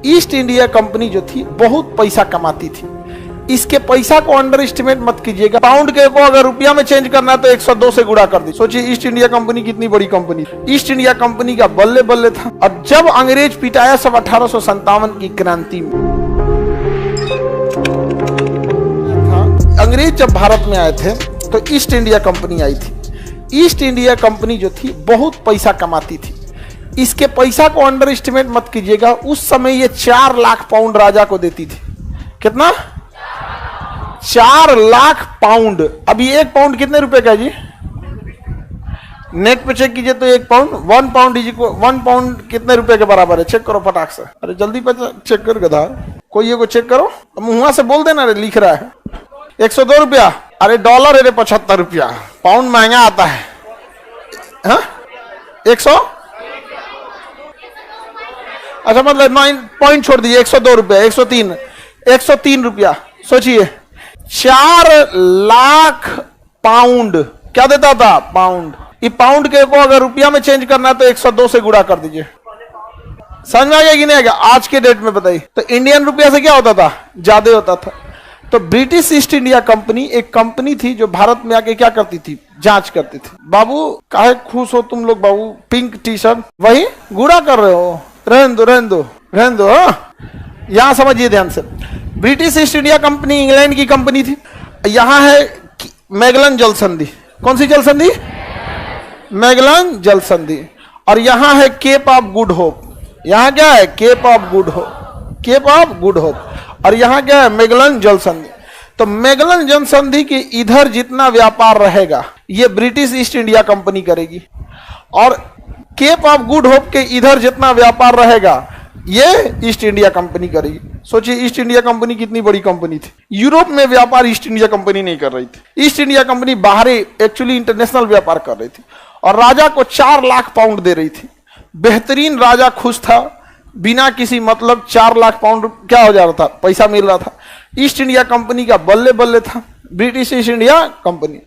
East India company जो थी बहुत पैसा कमाती थी। इसके पैसा को अंडर एस्टिमेट मत कीजिएगा। पाउंड के को अगर रुपया में चेंज करना है तो 102 से गुणा कर दी। सोचिए ईस्ट इंडिया कंपनी कितनी बड़ी कंपनी। ईस्ट इंडिया कंपनी का बल्ले बल्ले था। और जब अंग्रेज पिटाया सब 1857 की क्रांति में, अंग्रेज जब भारत में आए थे तो ईस्ट इंडिया कंपनी आई थी। ईस्ट इंडिया कंपनी जो थी बहुत पैसा कमाती थी। इसके पैसा को अंडर एस्टिमेट मत कीजिएगा। उस समय ये 4 लाख पाउंड राजा को देती थी। कितना? 4 लाख पाउंड। अभी 1 पाउंड कितने रुपए का है जी? नेट पे चेक कीजिए तो 1 पाउंड 1 पाउंड कितने रुपए के बराबर है? चेक करो फटाक से। अरे जल्दी पे चेक कर गधा। कोई ये को चेक करो। मुंह से बोल देना रे, लिख रहा है 102 रुपया। अरे डॉलर है रे 75 रुपया। पाउंड महंगा आता है। हाँ 100। अच्छा मतलब 9 पॉइंट छोड़ दीजिए। 102 रुपया 103 रुपया। सोचिए 4 लाख पाउंड क्या देता था? पाउंड। ये पाउंड के को अगर रुपया में चेंज करना है तो 102 से गुणा कर दीजिए। समझ में आ गया कि नहीं आ गया? आज के डेट में बताइए तो इंडियन रुपया से क्या होता था? ज्यादा होता था। तो ब्रिटिश ईस्ट इंडिया कंपनी एक कंपनी थी जो भारत में आके क्या करती थी? जांच करती थी। बाबू काहे खुश हो तुम लोग बाबू? पिंक टी शर्ट वही गुड़ा कर रहे हो? रहने दो। यहां समझिए ध्यान से। British east India company England की कंपनी थी। यहां है मैगलन जल संधि। कौन सी जल संधि? मैगलन जल संधि। और यहां है केप ऑफ गुड होप। यहां क्या है? Cape of Good Hope. और यहां क्या है? मैगलन जल संधि। तो मैगलन जल संधि के इधर जितना व्यापार रहेगा ये ब्रिटिश ईस्ट इंडिया कंपनी करेगी, और केप ऑफ गुड होप के इधर जितना व्यापार रहेगा ये ईस्ट इंडिया कंपनी करेगी। सोचिए ईस्ट इंडिया कंपनी कितनी बड़ी कंपनी थी। यूरोप में व्यापार ईस्ट इंडिया कंपनी नहीं कर रही थी। ईस्ट इंडिया कंपनी बाहर एक्चुअली इंटरनेशनल व्यापार कर रही थी और राजा को 4 लाख पाउंड दे रही थी। बेहतरीन राजा खुश था। बिना किसी मतलब 4 लाख पाउंड क्या हो जा रहा था? पैसा मिल रहा था। ईस्ट इंडिया कंपनी का बल्ले बल्ले था ब्रिटिश ईस्ट इंडिया कंपनी।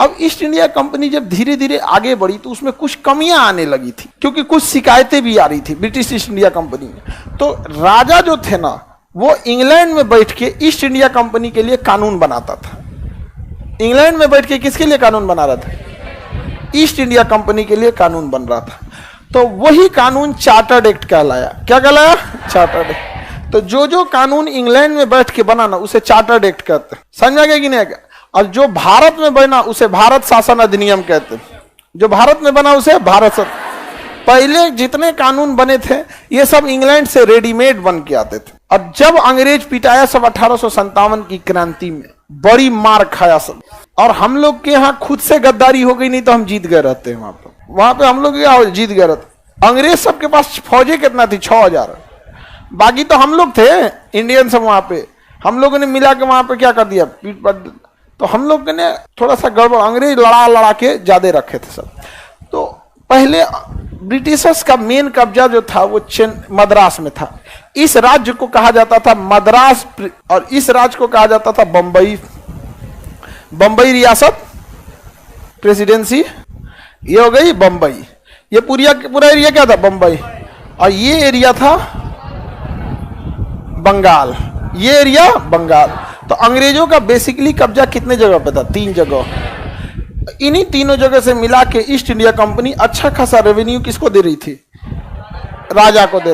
अब ईस्ट इंडिया कंपनी जब धीरे धीरे आगे बढ़ी तो उसमें कुछ कमियां आने लगी थी, क्योंकि कुछ शिकायतें भी आ रही थी ब्रिटिश ईस्ट इंडिया कंपनी में। तो राजा जो थे ना वो इंग्लैंड में बैठ के ईस्ट इंडिया कंपनी के लिए कानून बनाता था। इंग्लैंड में बैठ के किसके लिए कानून बना रहा था? ईस्ट इंडिया कंपनी के लिए कानून बन रहा था। तो वही कानून चार्टर्ड एक्ट कहलाया। क्या कहलाया? Chartered act. तो जो कानून इंग्लैंड में बैठ के बना ना उसे चार्टर्ड एक्ट कहते हैं। समझ आ गया कि नहीं? और जो भारत में बना उसे भारत शासन अधिनियम कहते हैं। जो भारत में बना उसे भारत शासन। पहले जितने कानून बने थे ये सब इंग्लैंड से रेडीमेड बन के आते थे। और जब अंग्रेज पिटाया सब 1857 की क्रांति में, बड़ी मार खाया सब। और हम लोग के यहाँ खुद से गद्दारी हो गई, नहीं तो हम जीत गए रहते हैं। वहां पे हम लोग क्या जीत गए रहते। अंग्रेज सबके पास फौजें कितना थी? 6000। बाकी तो हम लोग थे इंडियन सब। वहां पे हम लोगों ने मिला के वहां पे क्या कर दिया? पीठ पर। तो हम लोग ने थोड़ा सा गड़बड़, अंग्रेज लड़ा के ज्यादा रखे थे सब। तो पहले ब्रिटिशर्स का मेन कब्जा जो था वो मद्रास में था। इस राज्य को कहा जाता था मद्रास, और इस राज्य को कहा जाता था बंबई रियासत, प्रेसिडेंसी। ये हो गई बंबई। ये पूरा एरिया क्या था? बंबई। और ये एरिया था बंगाल। ये एरिया बंगाल। तो अंग्रेजों का बेसिकली कब्जा कितने जगह पे था? 3 जगह। इन्हीं तीनों जगह से मिला के ईस्ट इंडिया कंपनी अच्छा खासा रेवेन्यू किसको दे रही थी? राजा को दे